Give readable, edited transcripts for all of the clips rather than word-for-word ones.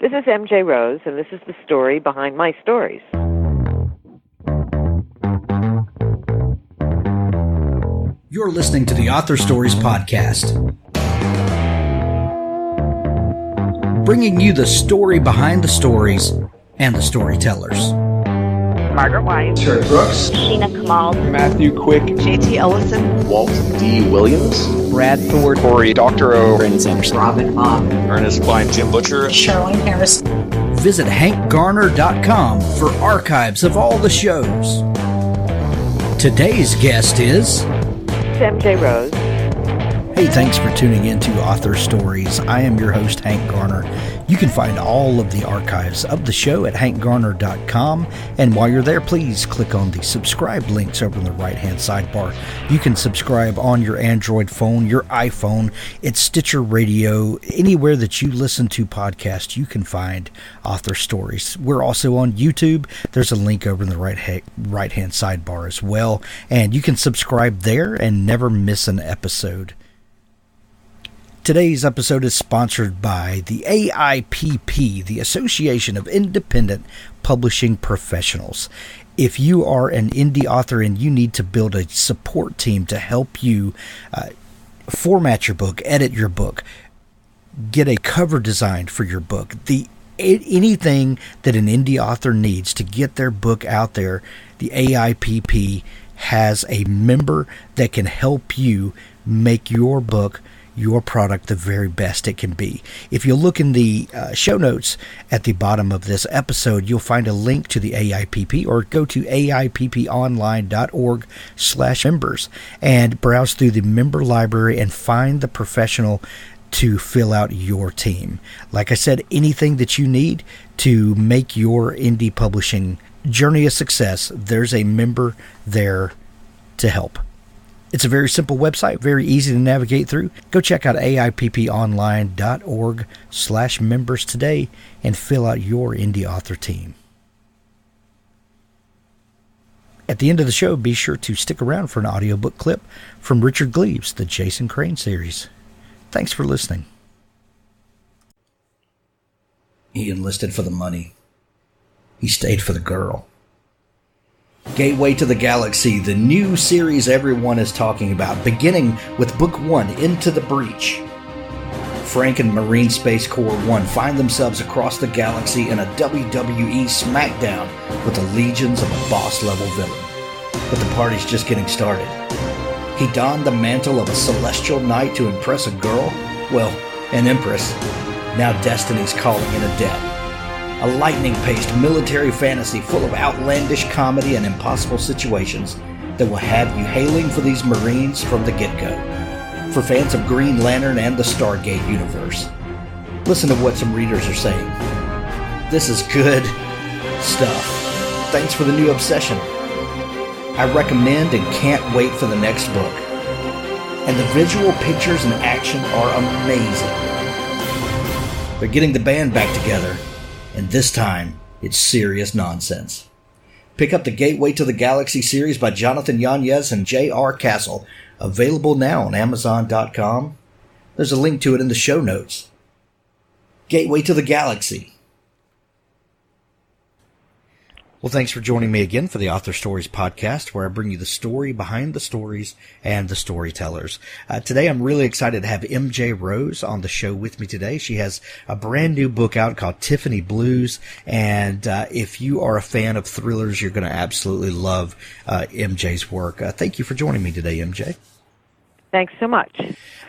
This is MJ Rose, and this is the story behind my stories. You're listening to the Author Stories Podcast, bringing you the story behind the stories and the storytellers. Margaret White, Terry Brooks, Sheena Kamal, Matthew Quick, JT Ellison, Walt D. Williams, Brad Ford, Corey Doctorow, Brandon Sanderson, Robin Mom, Ernest Klein, Jim Butcher, Sherwin Harris. Visit hankgarner.com for archives of all the shows. Today's guest is MJ Rose. Hey, thanks for tuning in to Author Stories. I am your host, Hank Garner. You can find all of the archives of the show at hankgarner.com. And while you're there, please click on the subscribe links over in the right-hand sidebar. You can subscribe on your Android phone, your iPhone, it's Stitcher Radio. Anywhere that you listen to podcasts, you can find Author Stories. We're also on YouTube. There's a link over in the right-hand sidebar as well. And you can subscribe there and never miss an episode. Today's episode is sponsored by the AIPP, the Association of Independent Publishing Professionals. If you are an indie author and you need to build a support team to help you format your book, edit your book, get a cover designed for your book, anything that an indie author needs to get their book out there, the AIPP has a member that can help you make your book, your product, the very best it can be. If you look in the show notes at the bottom of this episode, you'll find a link to the AIPP, or go to aipponline.org/members and browse through the member library and find the professional to fill out your team. Like I said, anything that you need to make your indie publishing journey a success, there's a member there to help. It's a very simple website, very easy to navigate through. Go check out aipponline.org/members today and fill out your indie author team. At the end of the show, be sure to stick around for an audiobook clip from Richard Gleaves, the Jason Crane series. Thanks for listening. He enlisted for the money. He stayed for the girl. Gateway to the Galaxy, the new series everyone is talking about, beginning with Book 1, Into the Breach. Frank and Marine Space Corps 1 find themselves across the galaxy in a WWE smackdown with the legions of a boss-level villain. But the party's just getting started. He donned the mantle of a celestial knight to impress a girl, well, an empress. Now destiny's calling in a debt. A lightning-paced military fantasy full of outlandish comedy and impossible situations that will have you hailing for these Marines from the get-go. For fans of Green Lantern and the Stargate universe, listen to what some readers are saying. This is good stuff. Thanks for the new obsession. I recommend and can't wait for the next book. And the visual pictures and action are amazing. They're getting the band back together. And this time, it's serious nonsense. Pick up the Gateway to the Galaxy series by Jonathan Yanez and J.R. Castle, available now on Amazon.com. There's a link to it in the show notes. Gateway to the Galaxy. Well, thanks for joining me again for the Author Stories Podcast, where I bring you the story behind the stories and the storytellers. Today, I'm really excited to have MJ Rose on the show with me today. She has a brand new book out called Tiffany Blues, and if you are a fan of thrillers, you're going to absolutely love MJ's work. Thank you for joining me today, MJ. Thanks so much.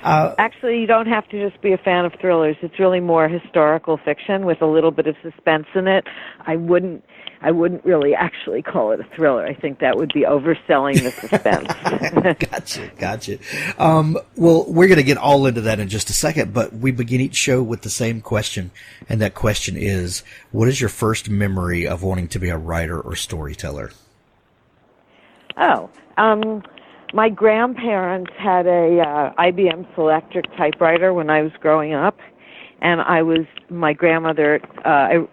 Actually, you don't have to just be a fan of thrillers. It's really more historical fiction with a little bit of suspense in it. I wouldn't really actually call it a thriller. I think that would be overselling the suspense. Gotcha. Well, we're going to get all into that in just a second, but we begin each show with the same question, and that question is, what is your first memory of wanting to be a writer or storyteller? My grandparents had a IBM Selectric typewriter when I was growing up, and my grandmother, I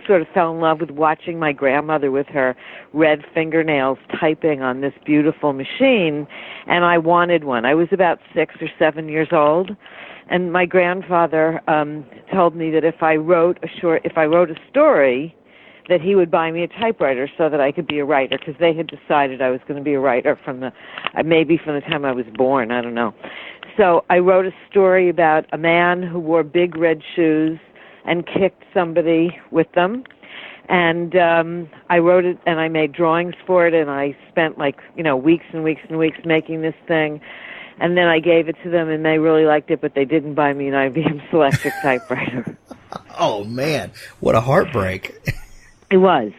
sort of fell in love with watching my grandmother with her red fingernails typing on this beautiful machine, and I wanted one. I was about 6 or 7 years old, And my grandfather told me that if I wrote a story, that he would buy me a typewriter so that I could be a writer, because they had decided I was going to be a writer maybe from the time I was born, I don't know. So I wrote a story about a man who wore big red shoes and kicked somebody with them. And I wrote it, and I made drawings for it, and I spent weeks and weeks and weeks making this thing. And then I gave it to them, and they really liked it, but they didn't buy me an IBM Selectric typewriter. Oh, man. What a heartbreak. It was.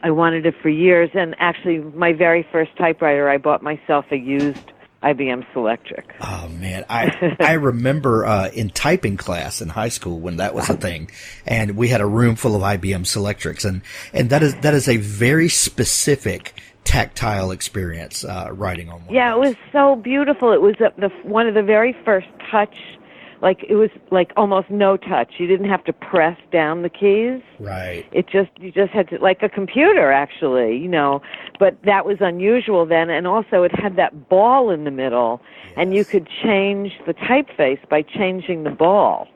I wanted it for years, and actually my very first typewriter, I bought myself a used IBM Selectric. Oh, man. I remember in typing class in high school when that was a thing, and we had a room full of IBM Selectrics, and that is a very specific tactile experience, writing on one. Yeah, it was so beautiful. It was one of the very first touch. It was like almost no touch. You didn't have to press down the keys. Right. You just had to, like a computer, actually, But that was unusual then, and also it had that ball in the middle, yes. And you could change the typeface by changing the ball.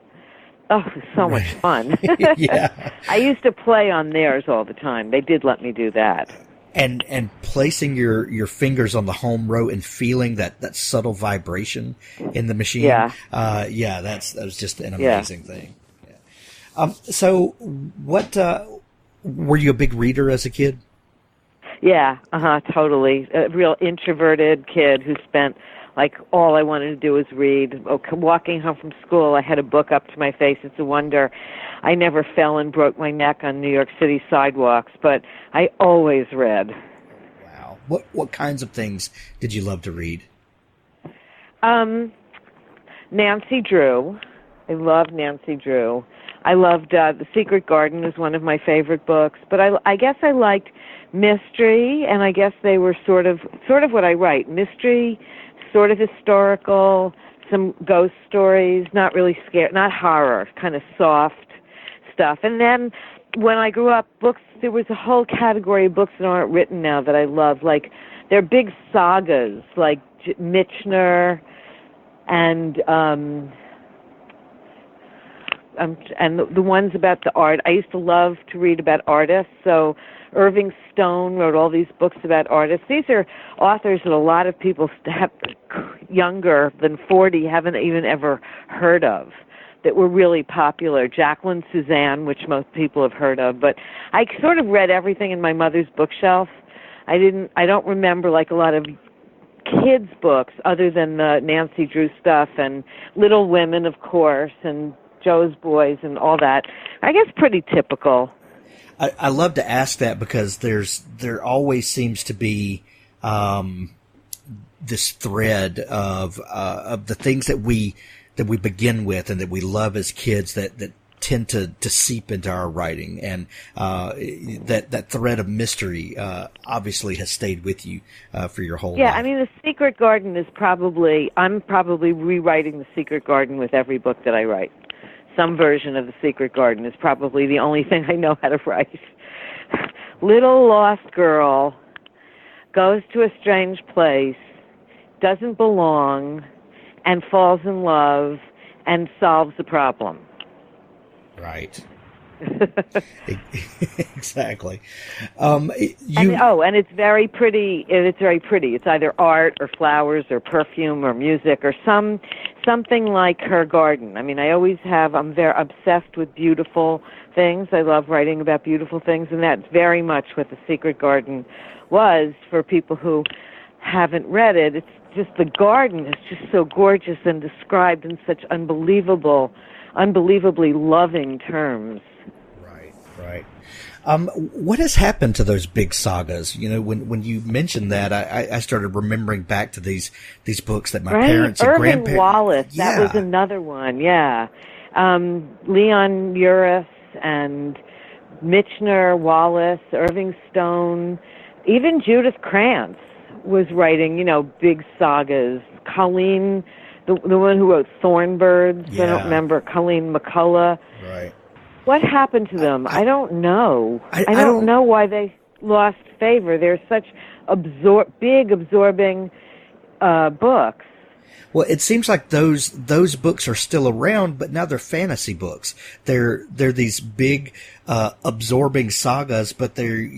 Oh, it was so much fun. Yeah. I used to play on theirs all the time. They did let me do that. And placing your fingers on the home row and feeling that subtle vibration in the machine. Yeah. That was just an amazing thing. Yeah. So what, were you a big reader as a kid? Yeah, totally. A real introverted kid who spent, all I wanted to do was read. Walking home from school, I had a book up to my face. It's a wonder I never fell and broke my neck on New York City sidewalks, but I always read. Wow. What kinds of things did you love to read? Nancy Drew. I loved Nancy Drew. I loved The Secret Garden was one of my favorite books, but I guess I liked mystery, and I guess they were sort of what I write. Mystery, sort of historical, some ghost stories, not really scary, not horror, kind of soft stuff. And then when I grew up, books, there was a whole category of books that aren't written now that I love. They're big sagas, like Michener and the ones about the art. I used to love to read about artists, so Irving Stone wrote all these books about artists. These are authors that a lot of people younger than 40 haven't even ever heard of, that were really popular. Jacqueline Suzanne, which most people have heard of, but I sort of read everything in my mother's bookshelf. I don't remember a lot of kids' books other than the Nancy Drew stuff and Little Women, of course, and Joe's Boys and all that. I guess pretty typical. I love to ask that because there always seems to be this thread of the things that we begin with and that we love as kids that tend to seep into our writing, and that thread of mystery obviously has stayed with you for your whole life. Yeah, I mean, The Secret Garden is I'm probably rewriting The Secret Garden with every book that I write. Some version of The Secret Garden is probably the only thing I know how to write. Little lost girl goes to a strange place, doesn't belong, and falls in love and solves the problem. Right. Exactly. And it's very pretty. It's very pretty. It's either art or flowers or perfume or music or something like her garden. I mean, I'm very obsessed with beautiful things. I love writing about beautiful things, and that's very much what The Secret Garden was for people who haven't read it. It's just the garden is just so gorgeous and described in such unbelievably loving terms. Right. What has happened to those big sagas? When you mentioned that, I started remembering back to these books that my parents and grandparents. Irving Wallace, that was another one. Yeah, Leon Uris and Michener, Wallace, Irving Stone, even Judith Krantz was writing, big sagas. Colleen, the one who wrote Thornbirds. Yeah. I don't remember Colleen McCullough. Right. What happened to them? I don't know. I don't know why they lost favor. They're such big, absorbing books. Well, it seems like those books are still around, but now they're fantasy books. They're these big, absorbing sagas, but they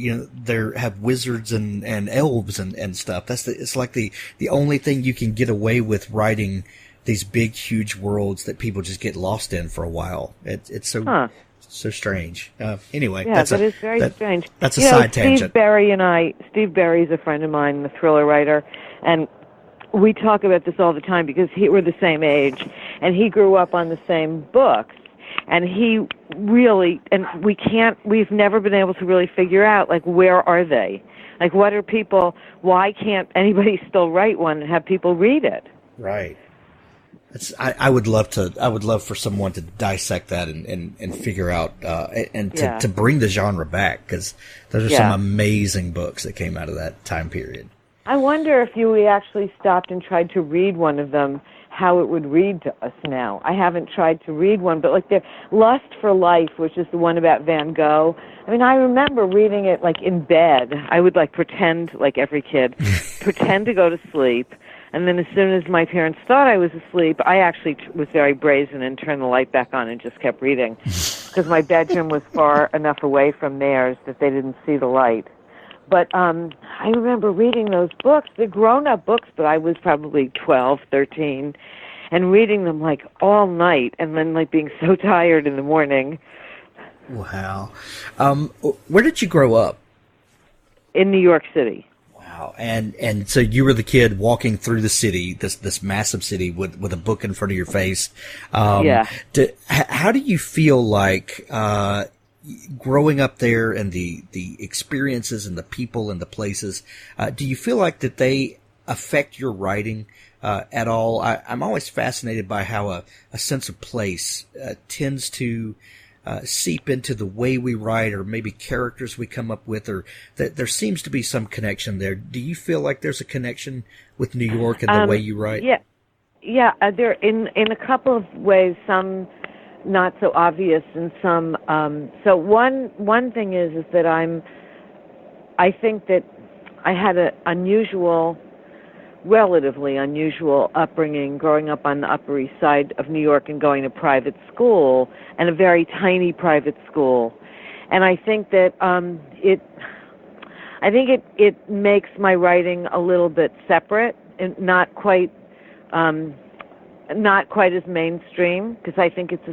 have wizards and elves and stuff. It's like the only thing you can get away with writing these big, huge worlds that people just get lost in for a while. It's so strange. Anyway, yeah, that is very strange. That's a side tangent. Steve Berry's a friend of mine, the thriller writer, and we talk about this all the time because we're the same age, and he grew up on the same books, and we've never been able to really figure out, like, where are they? Like, what are people, why can't anybody still write one and have people read it? Right. I would love for someone to dissect that and figure out, to bring the genre back, because those are some amazing books that came out of that time period. I wonder if we actually stopped and tried to read one of them, how it would read to us now. I haven't tried to read one, but like the Lust for Life, which is the one about Van Gogh. I mean, I remember reading it like in bed. I would like pretend, like every kid, pretend to go to sleep. And then as soon as my parents thought I was asleep, I actually was very brazen and turned the light back on and just kept reading, because my bedroom was far enough away from theirs that they didn't see the light. But I remember reading those books. They're grown-up books, but I was probably 12, 13, and reading them like all night, and then like being so tired in the morning. Wow. Where did you grow up? In New York City. Wow. And so you were the kid walking through the city, this massive city with a book in front of your face. Yeah. How do you feel like growing up there, and the experiences and the people and the places, do you feel like that they affect your writing at all? I'm always fascinated by how a sense of place tends to seep into the way we write, or maybe characters we come up with, or that there seems to be some connection there. Do you feel like there's a connection with New York and the way you write? Yeah. There in a couple of ways, some not so obvious, and some. So one thing is that I think that I had a relatively unusual upbringing, growing up on the Upper East Side of New York and going to private school, and a very tiny private school. And I think that it makes my writing a little bit separate and not quite as mainstream, because I think it's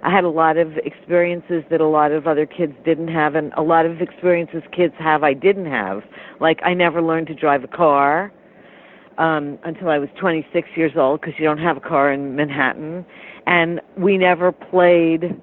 I had a lot of experiences that a lot of other kids didn't have, and a lot of experiences kids have I didn't have. Like, I never learned to drive a car until I was 26 years old, because you don't have a car in Manhattan. And we never played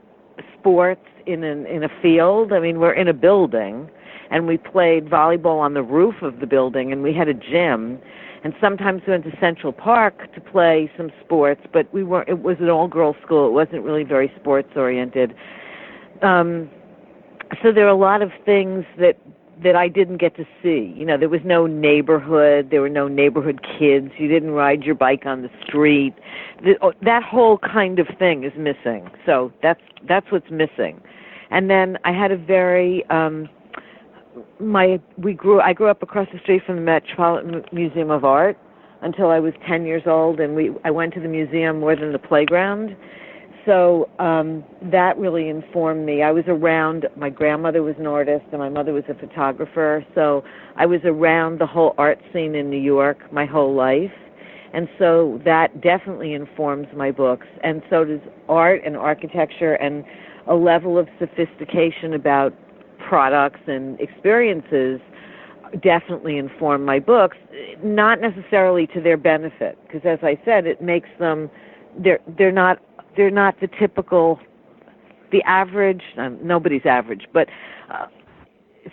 sports in a field. I mean, we're in a building, and we played volleyball on the roof of the building, and we had a gym. And sometimes we went to Central Park to play some sports, but it was an all-girls school. It wasn't really very sports-oriented. So there are a lot of things that I didn't get to see. You know, there was no neighborhood. There were no neighborhood kids. You didn't ride your bike on the street. That whole kind of thing is missing. So that's what's missing. And then I had a very I grew up across the street from the Metropolitan Museum of Art until I was 10 years old, and I went to the museum more than the playground. So that really informed me. I was around, my grandmother was an artist and my mother was a photographer, so I was around the whole art scene in New York my whole life. And so that definitely informs my books. And so does art and architecture, and a level of sophistication about products and experiences definitely inform my books, not necessarily to their benefit, because as I said, it makes them, they're not the typical, the average, nobody's average, but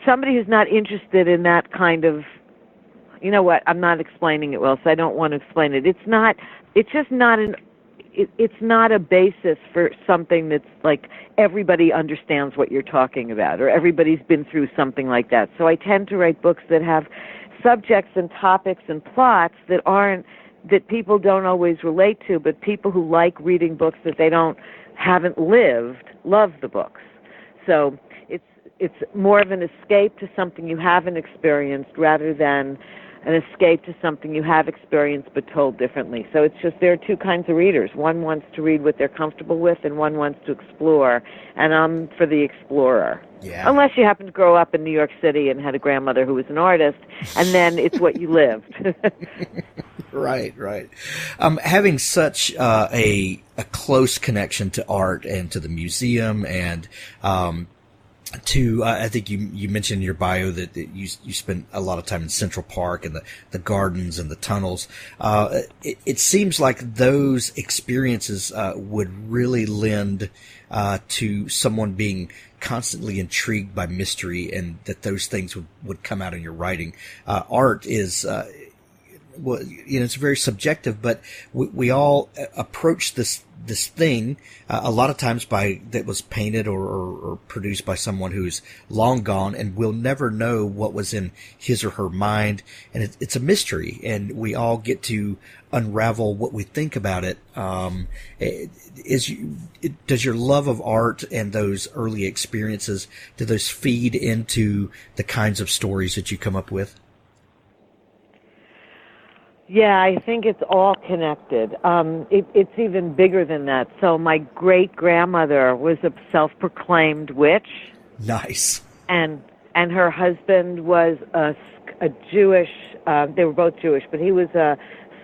somebody who's not interested in that kind of, you know what, I'm not explaining it well, so I don't want to explain it. It's not a basis for something that's like everybody understands what you're talking about, or everybody's been through something like that. So I tend to write books that have subjects and topics and plots that people don't always relate to, but people who like reading books that they haven't lived love the books. So it's more of an escape to something you haven't experienced, rather than an escape to something you have experienced but told differently. So it's just there are two kinds of readers. One wants to read what they're comfortable with, and one wants to explore, and I'm for the explorer. Yeah. Unless you happen to grow up in New York City and had a grandmother who was an artist, and then it's what you lived. Right. Having such a close connection to art and to the museum and I think you mentioned in your bio that you spent a lot of time in Central Park and the gardens and the tunnels. It seems like those experiences would really lend to someone being constantly intrigued by mystery, and that those things would come out in your writing. Art is well, it's very subjective, but we all approach this thing a lot of times that was painted or produced by someone who's long gone, and we'll never know what was in his or her mind, and it's a mystery, and we all get to unravel what we think about it. Does your love of art and those early experiences, do those feed into the kinds of stories that you come up with? Yeah, I think it's all connected. It's even bigger than that. So my great-grandmother was a self-proclaimed witch. Nice. And her husband was a Jewish, they were both Jewish, but he was a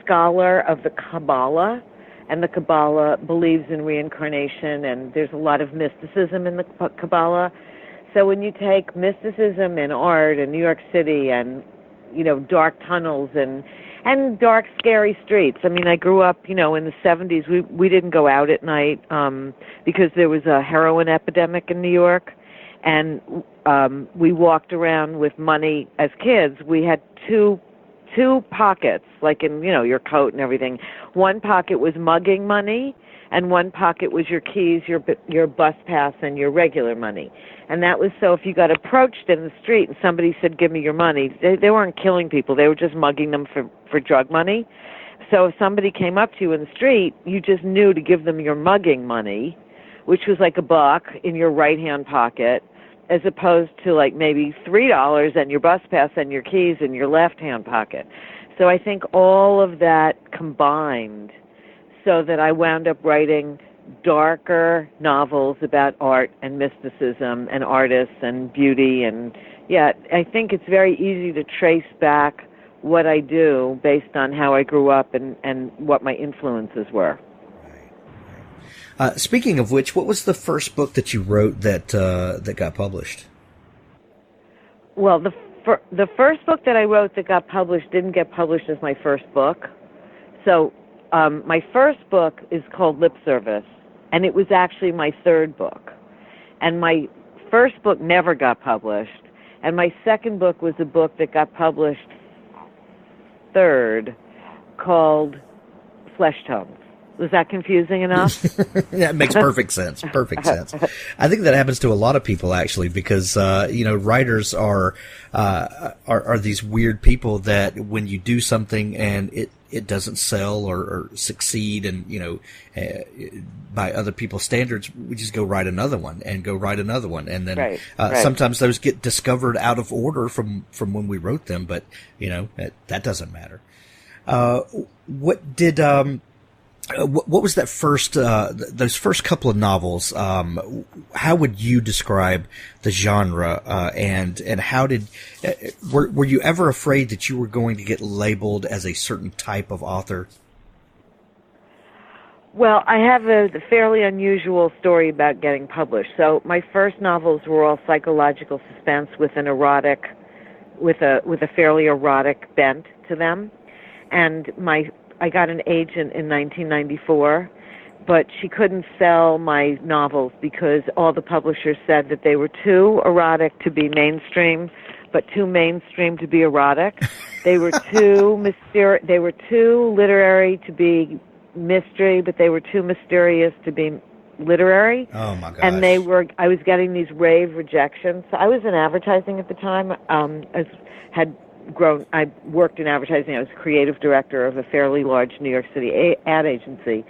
scholar of the Kabbalah, and the Kabbalah believes in reincarnation, and there's a lot of mysticism in the Kabbalah. So when you take mysticism in art in New York City and, dark tunnels and dark, scary streets. I mean, I grew up, in the 70s. We didn't go out at night because there was a heroin epidemic in New York, and we walked around with money as kids. We had two pockets, like in, your coat and everything. One pocket was mugging money, and one pocket was your keys, your bus pass, and your regular money. And that was so if you got approached in the street and somebody said, "Give me your money," they weren't killing people. They were just mugging them for drug money. So if somebody came up to you in the street, you just knew to give them your mugging money, which was like $1 in your right-hand pocket, as opposed to like maybe $3 and your bus pass and your keys in your left-hand pocket. So I think all of that combined so that I wound up writing darker novels about art and mysticism and artists and beauty. And yeah, I think it's very easy to trace back what I do based on how I grew up and what my influences were. Speaking of which, what was the first book that you wrote that got published? Well, the first book that I wrote that got published didn't get published as my first book. So my first book is called Lip Service, and it was actually my third book. And my first book never got published, and my second book was a book that got published third, called Flesh Tones. Was that confusing enough? That makes perfect sense. Perfect sense. I think that happens to a lot of people, actually, because writers are these weird people that when you do something and it doesn't sell or succeed, and by other people's standards, we just go write another one and go write another one, and then right. Sometimes those get discovered out of order from when we wrote them, but that doesn't matter. What was that first, those first couple of novels? How would you describe the genre? And how were you ever afraid that you were going to get labeled as a certain type of author? Well, I have a fairly unusual story about getting published. So my first novels were all psychological suspense with an erotic, with a fairly erotic bent to them. And I got an agent in 1994, but she couldn't sell my novels because all the publishers said that they were too erotic to be mainstream, but too mainstream to be erotic. They were too they were too literary to be mystery, but they were too mysterious to be literary. Oh my gosh. And I was getting these rave rejections. So I was in advertising at the time. I worked in advertising. I was creative director of a fairly large New York City ad agency.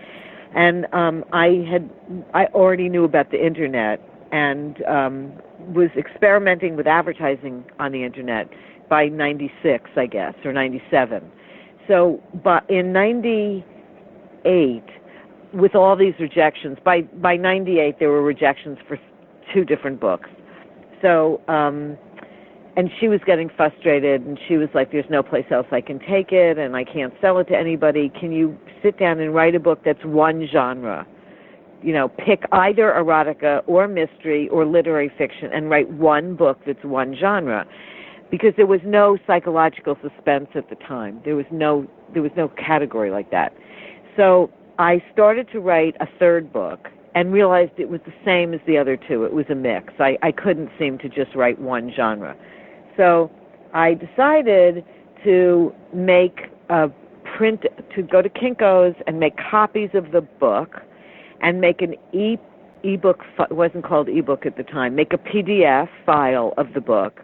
And I already knew about the internet and was experimenting with advertising on the internet by 96, I guess, or 97. So, but in 98, with all these rejections, by 98 there were rejections for 2 different books. So, and she was getting frustrated, and she was like, there's no place else I can take it, and I can't sell it to anybody. Can you sit down and write a book that's one genre? You know, pick either erotica or mystery or literary fiction and write one book that's one genre. Because there was no psychological suspense at the time. There was no category like that. So I started to write a 3rd book and realized it was the same as the other 2. It was a mix. I couldn't seem to just write one genre. So I decided to to go to Kinko's and make copies of the book and make an ebook, it wasn't called ebook at the time, make a PDF file of the book,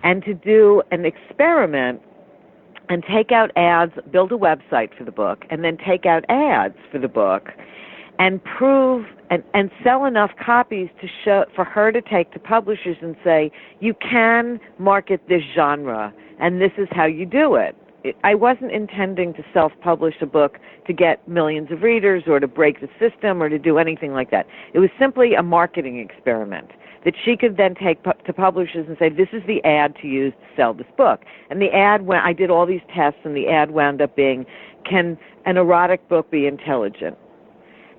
and to do an experiment and take out ads, build a website for the book, and then take out ads for the book and prove and sell enough copies to show for her to take to publishers and say, you can market this genre, and this is how you do it. I wasn't intending to self-publish a book to get millions of readers or to break the system or to do anything like that. It was simply a marketing experiment that she could then take to publishers and say, this is the ad to use to sell this book. And the ad, I did all these tests, and the ad wound up being, can an erotic book be intelligent?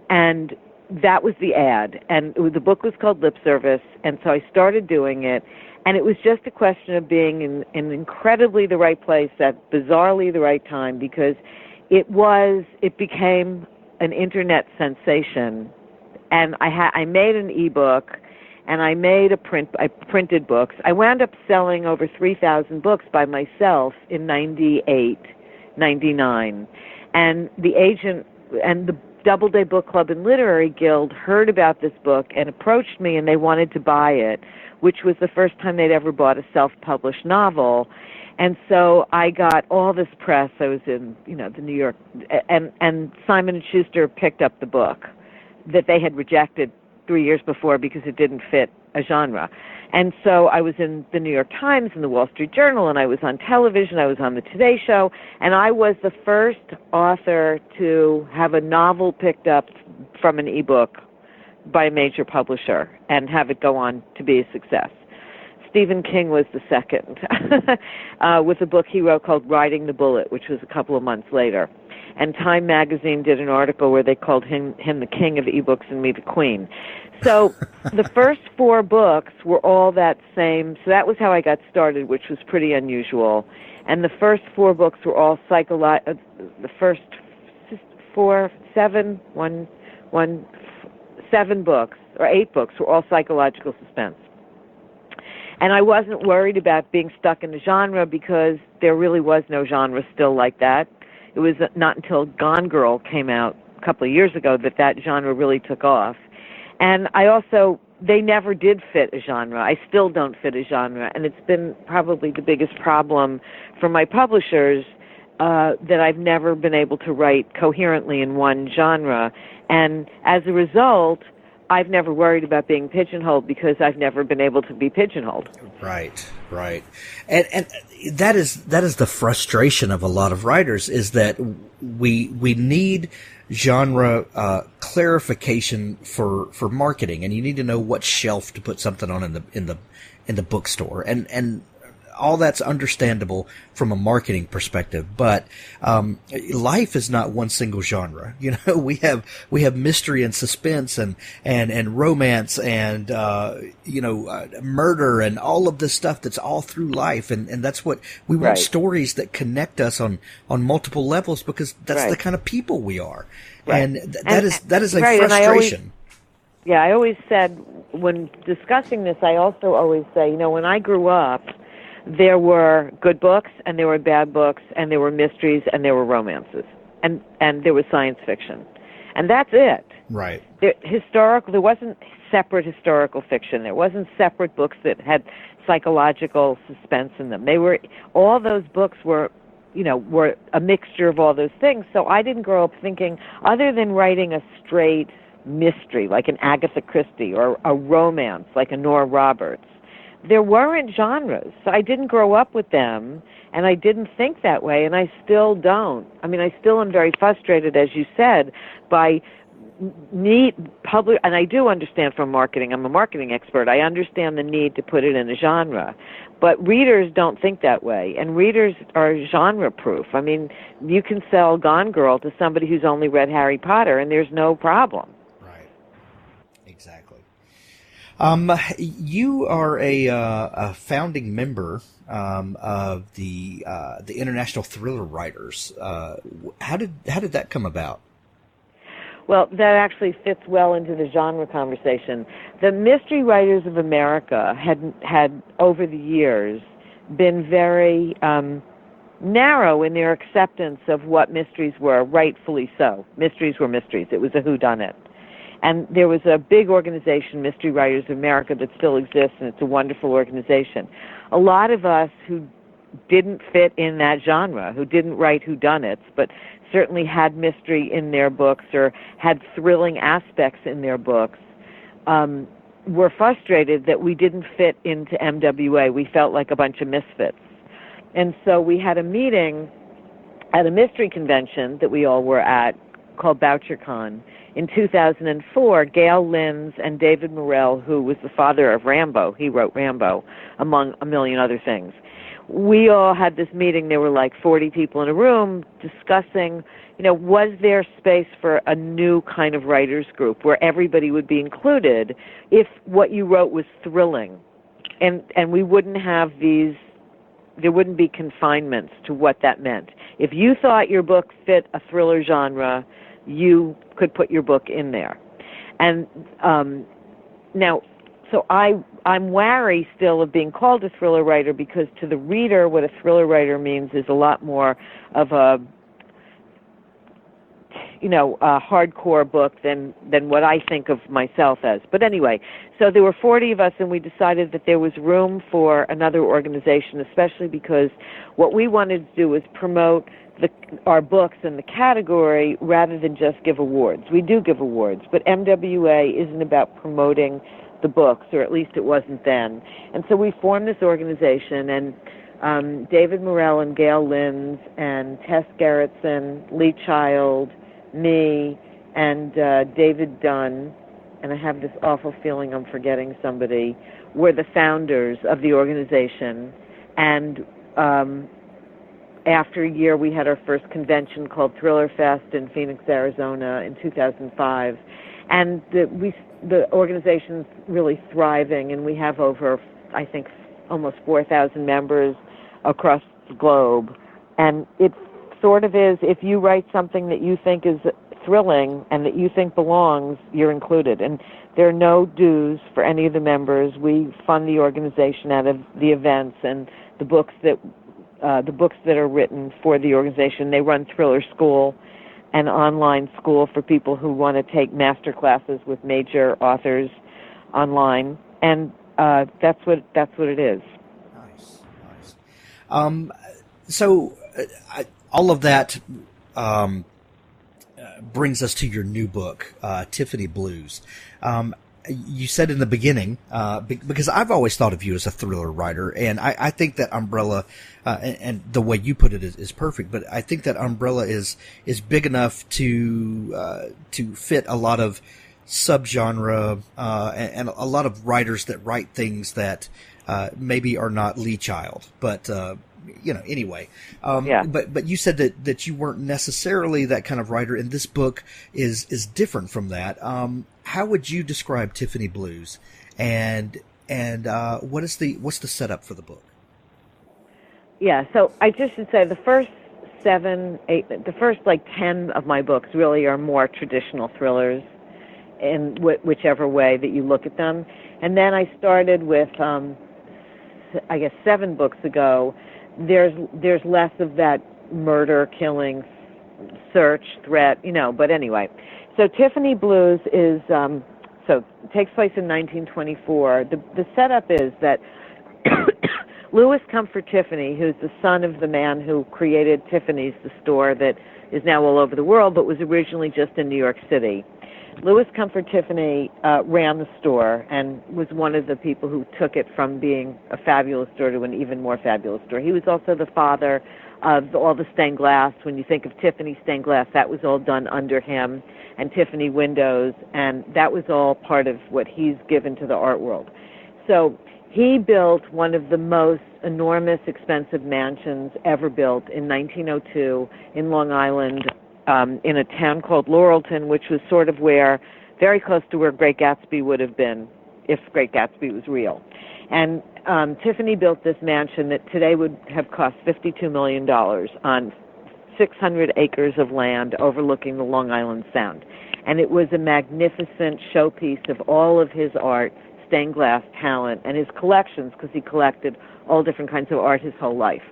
And that was the ad. And the book was called Lip Service, and so I started doing it. And it was just a question of being in incredibly the right place at bizarrely the right time, because it became an internet sensation. And I made an ebook, and I printed books. I wound up selling over 3,000 books by myself in 98, 99. And the agent and the Doubleday Book Club and Literary Guild heard about this book and approached me, and they wanted to buy it, which was the first time they'd ever bought a self-published novel. And so I got all this press. I was in, the New York, and Simon & Schuster picked up the book that they had rejected 3 years before because it didn't fit a genre. And so I was in the New York Times and the Wall Street Journal, and I was on television, I was on the Today Show, and I was the first author to have a novel picked up from an ebook by a major publisher and have it go on to be a success. Stephen King was the second, with a book he wrote called Riding the Bullet, which was a couple of months later. And Time magazine did an article where they called him the king of ebooks and me the queen. So the first 4 books were all that same. So that was how I got started, which was pretty unusual. And the first 4 books were all the first 7 books or 8 books were all psychological suspense. And I wasn't worried about being stuck in a genre because there really was no genre still like that. It was not until Gone Girl came out a couple of years ago that genre really took off. And they never did fit a genre. I still don't fit a genre. And it's been probably the biggest problem for my publishers that I've never been able to write coherently in one genre. And as a result, I've never worried about being pigeonholed because I've never been able to be pigeonholed. Right. And that is the frustration of a lot of writers, is that we need genre clarification for marketing, and you need to know what shelf to put something on in the bookstore, and all that's understandable from a marketing perspective, but life is not one single genre. We have mystery and suspense and romance and murder and all of this stuff that's all through life, and that's what we want. Right. Stories that connect us on multiple levels, because that's right. The kind of people we are. Right. And that is a right. Frustration. I always said, when discussing this, I also always say, when I grew up, there were good books, and there were bad books, and there were mysteries, and there were romances, and there was science fiction. And that's it. Right. There wasn't separate historical fiction. There wasn't separate books that had psychological suspense in them. All those books were a mixture of all those things. So I didn't grow up thinking, other than writing a straight mystery like an Agatha Christie or a romance like a Nora Roberts, there weren't genres. So I didn't grow up with them, and I didn't think that way, and I still don't. I mean, I still am very frustrated, as you said, by need public, and I do understand from marketing. I'm a marketing expert. I understand the need to put it in a genre, but readers don't think that way, and readers are genre-proof. I mean, you can sell Gone Girl to somebody who's only read Harry Potter, and there's no problem. Right. Exactly. You are a founding member of the International Thriller Writers. How did that come about? Well, that actually fits well into the genre conversation. The Mystery Writers of America had over the years been very narrow in their acceptance of what mysteries were, rightfully so. Mysteries were mysteries. It was a whodunit. And there was a big organization, Mystery Writers of America, that still exists, and it's a wonderful organization. A lot of us who didn't fit in that genre, who didn't write whodunits, but certainly had mystery in their books or had thrilling aspects in their books, were frustrated that we didn't fit into MWA. We felt like a bunch of misfits. And so we had a meeting at a mystery convention that we all were at called BoucherCon in 2004. Gail Lynns and David Morrell, who was the father of Rambo, he wrote Rambo, among a million other things. We all had this meeting. There were like 40 people in a room discussing, was there space for a new kind of writers group where everybody would be included if what you wrote was thrilling, and we wouldn't have there wouldn't be confinements to what that meant. If you thought your book fit a thriller genre, you could put your book in there. And now, so I'm wary still of being called a thriller writer, because to the reader, what a thriller writer means is a lot more of a hardcore book than what I think of myself as. But anyway, so there were 40 of us, and we decided that there was room for another organization, especially because what we wanted to do was promote our books in the category rather than just give awards. We do give awards, but MWA isn't about promoting the books, or at least it wasn't then. And so we formed this organization, and David Morrell and Gail Lynns and Tess Gerritsen, Lee Child, me, and David Dunn, and I have this awful feeling I'm forgetting somebody, were the founders of the organization. And after a year, we had our first convention called Thriller Fest in Phoenix, Arizona in 2005. And the organization's really thriving, and we have over, I think, almost 4,000 members across the globe. And it sort of is, if you write something that you think is thrilling and that you think belongs, you're included. And there are no dues for any of the members. We fund the organization out of the events and the books that are written for the organization. They run Thriller School, an online school for people who want to take master classes with major authors online, and that's what it is. Nice. So all of that brings us to your new book, Tiffany Blues. You said in the beginning, because I've always thought of you as a thriller writer, and I think that umbrella, and the way you put it is perfect, but I think that umbrella is big enough to fit a lot of subgenre, and a lot of writers that write things that maybe are not Lee Child, but anyway. Yeah. But you said that you weren't necessarily that kind of writer, and this book is different from that. How would you describe Tiffany Blues, and what's the setup for the book? Yeah, so I just should say the first 7, 8, the first 10 of my books really are more traditional thrillers in whichever way that you look at them. And then I started with, I guess 7 books ago, there's less of that murder, killing, search, threat, but anyway. So Tiffany Blues is, it takes place in 1924. The setup is that Louis Comfort Tiffany, who's the son of the man who created Tiffany's, the store that is now all over the world, but was originally just in New York City. Louis Comfort Tiffany ran the store and was one of the people who took it from being a fabulous store to an even more fabulous store. He was also the father of all the stained glass. When you think of Tiffany stained glass, that was all done under him, and Tiffany windows, and that was all part of what he's given to the art world. So he built one of the most enormous, expensive mansions ever built in 1902 in Long Island, in a town called Laurelton, which was sort of very close to where Great Gatsby would have been if Great Gatsby was real. And Tiffany built this mansion that today would have cost $52 million on 600 acres of land overlooking the Long Island Sound. And it was a magnificent showpiece of all of his art, stained glass talent, and his collections, because he collected all different kinds of art his whole life.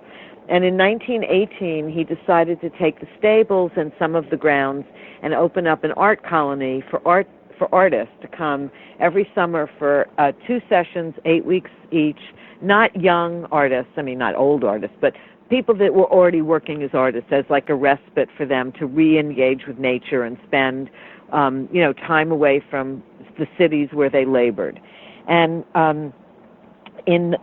And in 1918, he decided to take the stables and some of the grounds and open up an art colony for artists to come every summer for 2 sessions, 8 weeks each. Not young artists, not old artists, but people that were already working as artists, as like a respite for them to re-engage with nature and spend, time away from the cities where they labored. And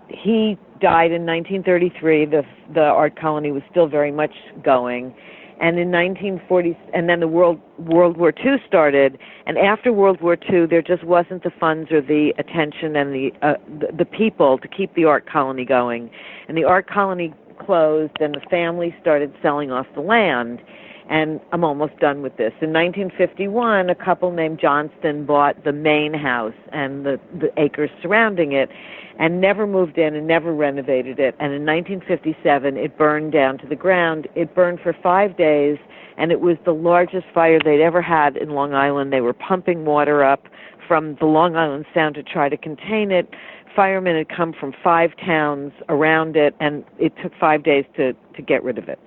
he died in 1933. The art colony was still very much going. And in 1940, and then the World War II started. And after World War II, there just wasn't the funds or the attention and the people to keep the art colony going. And the art colony closed, and the family started selling off the land. And I'm almost done with this. In 1951, a couple named Johnston bought the main house and the acres surrounding it, and never moved in and never renovated it. And in 1957, it burned down to the ground. It burned for 5 days, and it was the largest fire they'd ever had in Long Island. They were pumping water up from the Long Island Sound to try to contain it. Firemen had come from 5 towns around it, and it took 5 days to get rid of it.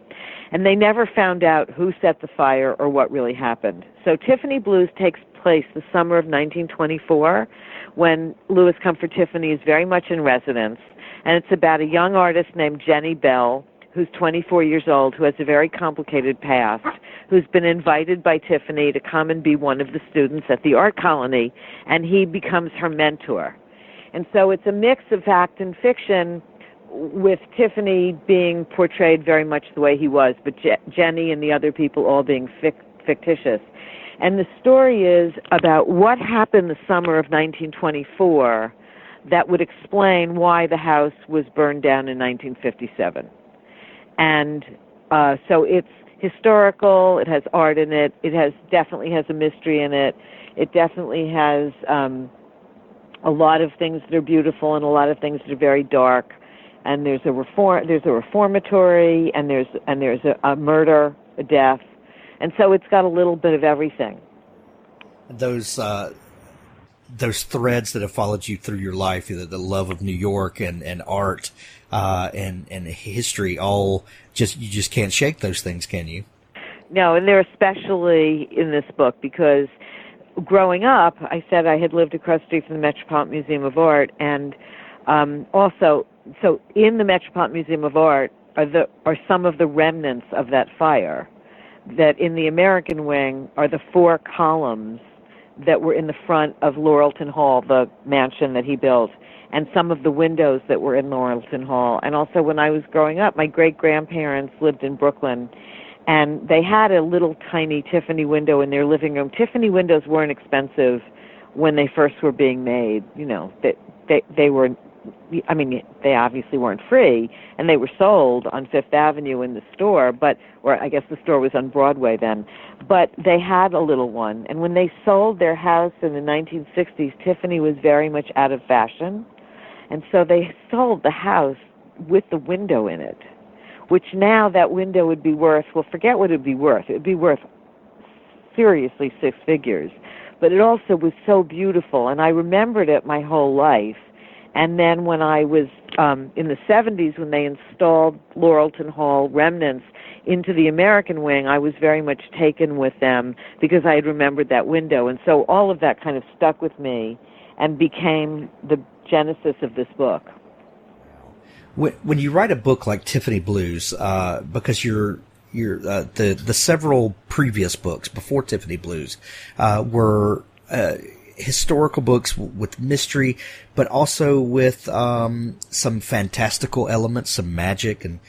And they never found out who set the fire or what really happened. So Tiffany Blues takes place the summer of 1924, when Louis Comfort Tiffany is very much in residence, and it's about a young artist named Jenny Bell, who's 24 years old, who has a very complicated past, who's been invited by Tiffany to come and be one of the students at the art colony, and he becomes her mentor. And so it's a mix of fact and fiction, with Tiffany being portrayed very much the way he was, but Jenny and the other people all being fictitious. And the story is about what happened the summer of 1924 that would explain why the house was burned down in 1957. And so it's historical, it has art in it, definitely has a mystery in it, it definitely has a lot of things that are beautiful and a lot of things that are very dark. And there's a reformatory, and there's a murder, a death, and so it's got a little bit of everything. Those threads that have followed you through your life, the love of New York and art and history, you just can't shake those things, can you? No, and they're especially in this book because growing up, I said I had lived across the street from the Metropolitan Museum of Art, and So in the Metropolitan Museum of Art are some of the remnants of that fire. That in the American wing are the 4 columns that were in the front of Laurelton Hall, the mansion that he built, and some of the windows that were in Laurelton Hall. And also when I was growing up, my great-grandparents lived in Brooklyn, and they had a little tiny Tiffany window in their living room. Tiffany windows weren't expensive when they first were being made. They were... they obviously weren't free, and they were sold on Fifth Avenue in the store, or I guess the store was on Broadway then, but they had a little one. And when they sold their house in the 1960s, Tiffany was very much out of fashion, and so they sold the house with the window in it, which now that window would be worth, forget what it would be worth. It would be worth seriously 6 figures, but it also was so beautiful, and I remembered it my whole life. And then when I was in the 70s, when they installed Laurelton Hall remnants into the American wing, I was very much taken with them because I had remembered that window. And so all of that kind of stuck with me and became the genesis of this book. When you write a book like Tiffany Blues, because the several previous books before Tiffany Blues were historical books with mystery, but also with some fantastical elements, some magic and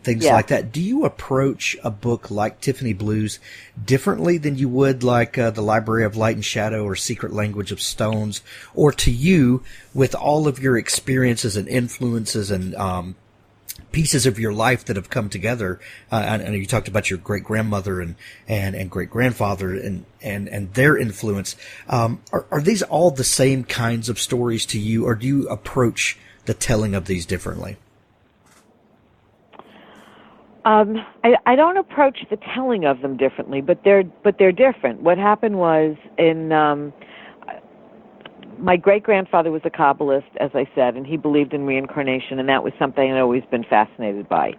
things like that. Do you approach a book like Tiffany Blues differently than you would like The Library of Light and Shadow or Secret Language of Stones? Or to you, with all of your experiences and influences and pieces of your life that have come together, and you talked about your great grandmother and great grandfather and their influence. Are these all the same kinds of stories to you, or do you approach the telling of these differently? I don't approach the telling of them differently, but they're different. What happened was my great-grandfather was a Kabbalist, as I said, and he believed in reincarnation, and that was something I'd always been fascinated by.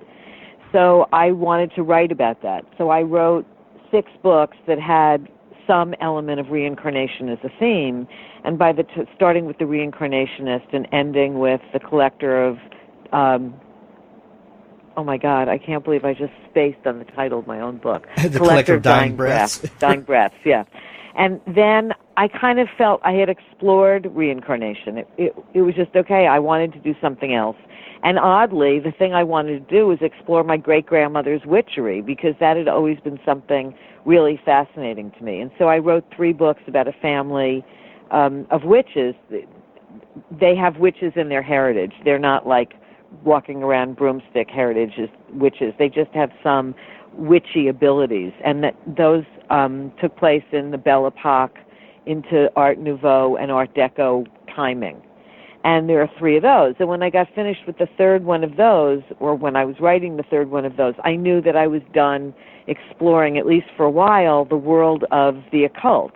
So I wanted to write about that. So I wrote 6 books that had some element of reincarnation as a theme, and by starting with The Reincarnationist and ending with The Collector of, oh my God, I can't believe I just spaced on the title of my own book. The Collector of Dying Breaths. Dying Breaths, yeah. And then I kind of felt I had explored reincarnation. It was just, okay, I wanted to do something else. And oddly, the thing I wanted to do was explore my great-grandmother's witchery, because that had always been something really fascinating to me. And so I wrote 3 books about a family of witches. They have witches in their heritage. They're not like walking around broomstick heritage witches. They just have some witchy abilities, and that those took place in the Belle Epoque into Art Nouveau and Art Deco timing. And there are 3 of those. And when I got finished with the 3rd one of those, or when I was writing the 3rd one of those, I knew that I was done exploring, at least for a while, the world of the occult.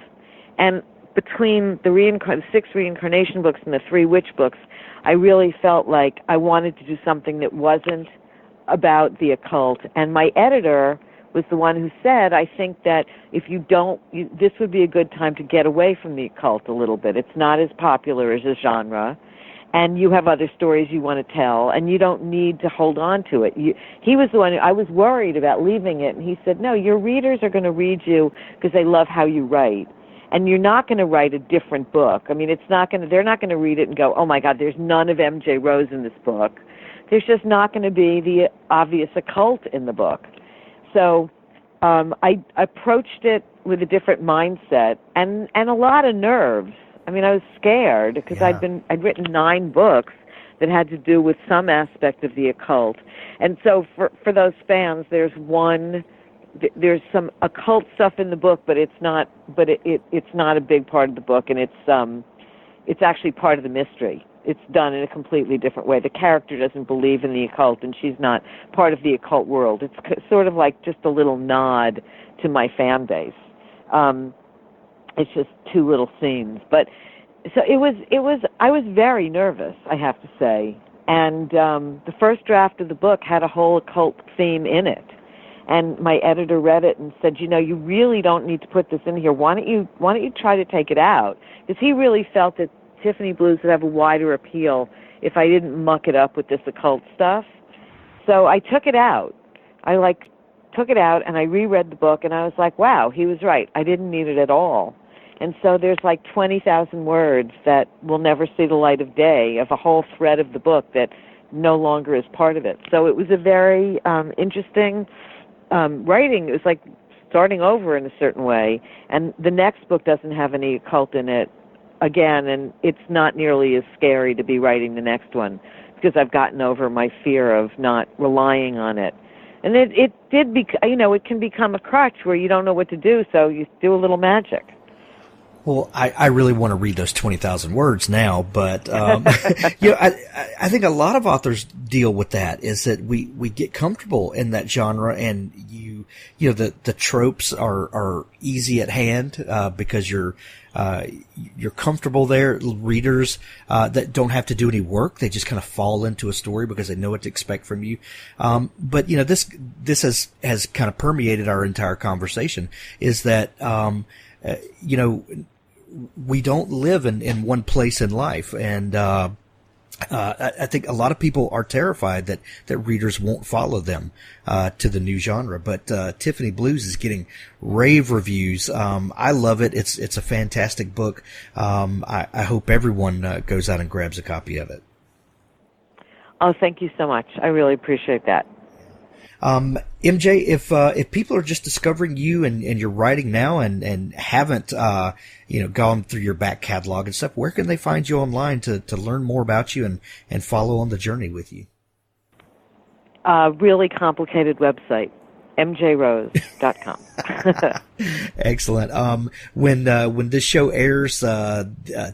And between the 6 reincarnation books and the 3 witch books, I really felt like I wanted to do something that wasn't about the occult. And my editor was the one who said, I think that if you don't, this would be a good time to get away from the occult a little bit. It's not as popular as a genre, and you have other stories you want to tell, and you don't need to hold on to it. He was the one I was worried about leaving it, and he said, no, your readers are going to read you because they love how you write. And you're not going to write a different book. I mean, they're not going to read it and go, oh my God, there's none of M.J. Rose in this book. There's just not going to be the obvious occult in the book. So I approached it with a different mindset and a lot of nerves. I mean, I was scared because I'd written 9 books that had to do with some aspect of the occult. And so for those fans, there's some occult stuff in the book, but it's not a big part of the book, and it's actually part of the mystery. It's done in a completely different way. The character doesn't believe in the occult, and she's not part of the occult world. It's sort of like just a little nod to my fan base. It's just 2 little scenes. But so I was very nervous, I have to say. And the first draft of the book had a whole occult theme in it. And my editor read it and said, you really don't need to put this in here. Why don't you try to take it out? Because he really felt that Tiffany Blues would have a wider appeal if I didn't muck it up with this occult stuff. So I took it out. I took it out and I reread the book, and I was like, wow, he was right. I didn't need it at all. And so there's like 20,000 words that will never see the light of day of a whole thread of the book that no longer is part of it. So it was a very interesting writing. It was like starting over in a certain way. And the next book doesn't have any occult in it again, and it's not nearly as scary to be writing the next one because I've gotten over my fear of not relying on it. And it can become a crutch where you don't know what to do, so you do a little magic. Well, I really want to read those 20,000 words now, but I think a lot of authors deal with that, is that we get comfortable in that genre, and the tropes are easy at hand because you're comfortable there. Readers that don't have to do any work, they just kind of fall into a story because they know what to expect from you. But this has kind of permeated our entire conversation, is that we don't live in one place in life, and I think a lot of people are terrified that readers won't follow them to the new genre. But Tiffany Blues is getting rave reviews. I love it. It's a fantastic book. I hope everyone goes out and grabs a copy of it. Oh, thank you so much. I really appreciate that. MJ, if people are just discovering you and your writing now and haven't, gone through your back catalog and stuff, where can they find you online to learn more about you and follow on the journey with you? Really complicated website, mjrose.com. Excellent. When this show airs,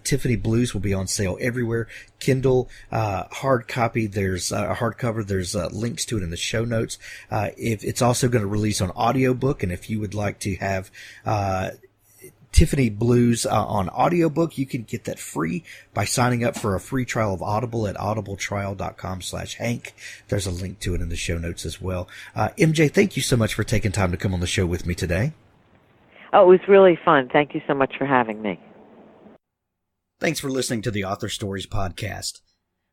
Tiffany Blues will be on sale everywhere. Kindle, hard copy. There's a hardcover. There's links to it in the show notes. If it's also going to release on audiobook, and if you would like to have Tiffany Blues on audiobook, you can get that free by signing up for a free trial of Audible at audibletrial.com/Hank. There's a link to it in the show notes as well. MJ, thank you so much for taking time to come on the show with me today. Oh, it was really fun. Thank you so much for having me. Thanks for listening to the Author Stories podcast.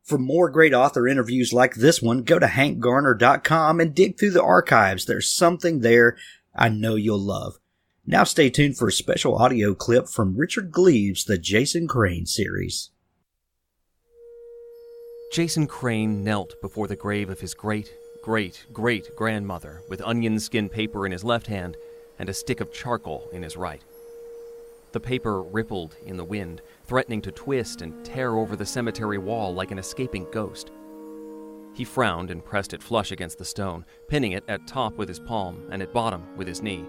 For more great author interviews like this one, go to hankgarner.com and dig through the archives. There's something there I know you'll love. Now stay tuned for a special audio clip from Richard Gleaves' The Jason Crane series. Jason Crane knelt before the grave of his great-great-great-grandmother with onion skin paper in his left hand and a stick of charcoal in his right. The paper rippled in the wind, threatening to twist and tear over the cemetery wall like an escaping ghost. He frowned and pressed it flush against the stone, pinning it at top with his palm and at bottom with his knee.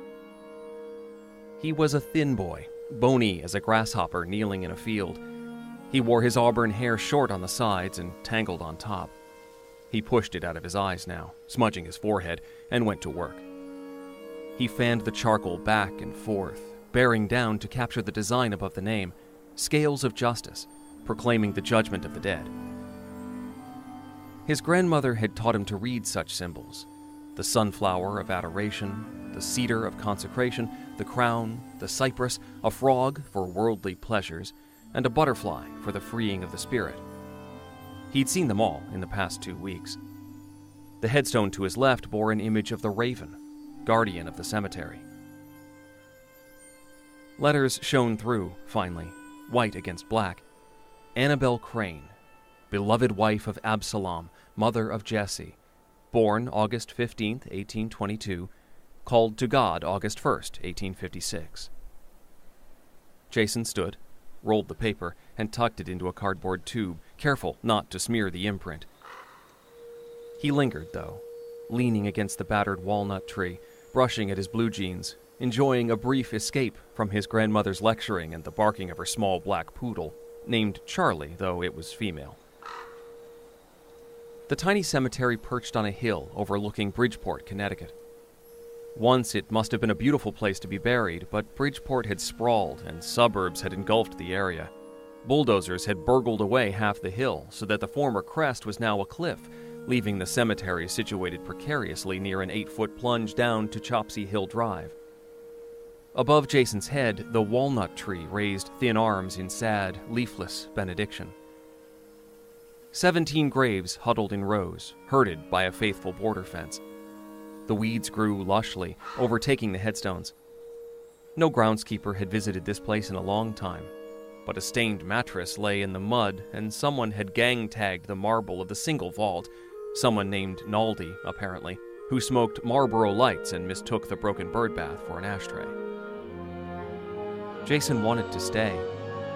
He was a thin boy, bony as a grasshopper kneeling in a field. He wore his auburn hair short on the sides and tangled on top. He pushed it out of his eyes now, smudging his forehead, and went to work. He fanned the charcoal back and forth, bearing down to capture the design above the name, Scales of Justice, proclaiming the judgment of the dead. His grandmother had taught him to read such symbols: the sunflower of adoration, the cedar of consecration, the crown, the cypress, a frog for worldly pleasures, and a butterfly for the freeing of the spirit. He'd seen them all in the past 2 weeks. The headstone to his left bore an image of the raven, guardian of the cemetery. Letters shone through, finally, white against black. Annabel Crane, beloved wife of Absalom, mother of Jesse, born August 15th, 1822, called to God August 1st, 1856. Jason stood, rolled the paper, and tucked it into a cardboard tube, careful not to smear the imprint. He lingered, though, leaning against the battered walnut tree, brushing at his blue jeans, enjoying a brief escape from his grandmother's lecturing and the barking of her small black poodle, named Charlie, though it was female. The tiny cemetery perched on a hill overlooking Bridgeport, Connecticut. Once it must have been a beautiful place to be buried, but Bridgeport had sprawled and suburbs had engulfed the area. Bulldozers had burgled away half the hill so that the former crest was now a cliff, leaving the cemetery situated precariously near an 8-foot plunge down to Chopsy Hill Drive. Above Jason's head, the walnut tree raised thin arms in sad, leafless benediction. 17 graves huddled in rows, herded by a faithful border fence. The weeds grew lushly, overtaking the headstones. No groundskeeper had visited this place in a long time, but a stained mattress lay in the mud, and someone had gang-tagged the marble of the single vault, someone named Naldi, apparently, who smoked Marlboro Lights and mistook the broken bird bath for an ashtray. Jason wanted to stay,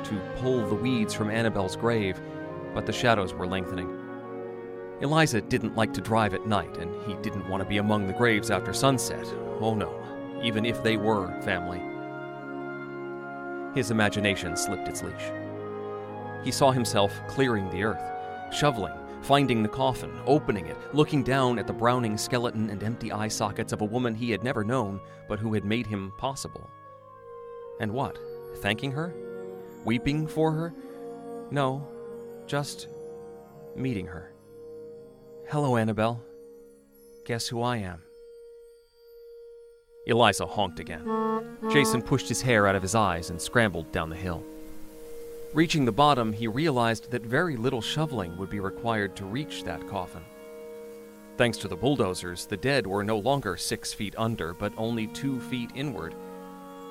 to pull the weeds from Annabelle's grave, but the shadows were lengthening. Eliza didn't like to drive at night, and he didn't want to be among the graves after sunset. Oh no, even if they were family. His imagination slipped its leash. He saw himself clearing the earth, shoveling, finding the coffin, opening it, looking down at the browning skeleton and empty eye sockets of a woman he had never known, but who had made him possible. And what? Thanking her? Weeping for her? No, just meeting her. Hello, Annabelle. Guess who I am? Eliza honked again. Jason pushed his hair out of his eyes and scrambled down the hill. Reaching the bottom, he realized that very little shoveling would be required to reach that coffin. Thanks to the bulldozers, the dead were no longer 6 feet under, but only 2 feet inward.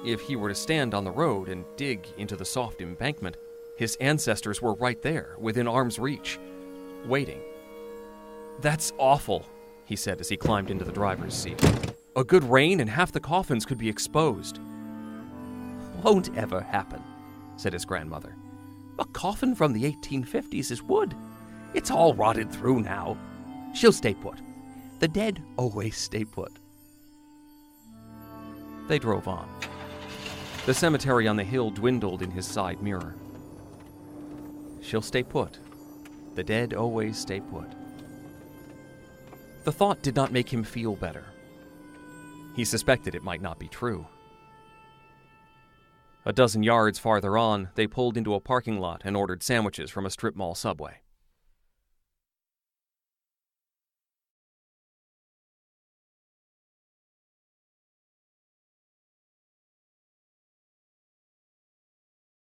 If he were to stand on the road and dig into the soft embankment, his ancestors were right there, within arm's reach, waiting. "That's awful," he said as he climbed into the driver's seat. "A good rain and half the coffins could be exposed." "Won't ever happen," said his grandmother. "A coffin from the 1850s is wood. It's all rotted through now. She'll stay put. The dead always stay put." They drove on. The cemetery on the hill dwindled in his side mirror. She'll stay put. The dead always stay put. The thought did not make him feel better. He suspected it might not be true. A dozen yards farther on, they pulled into a parking lot and ordered sandwiches from a strip mall Subway.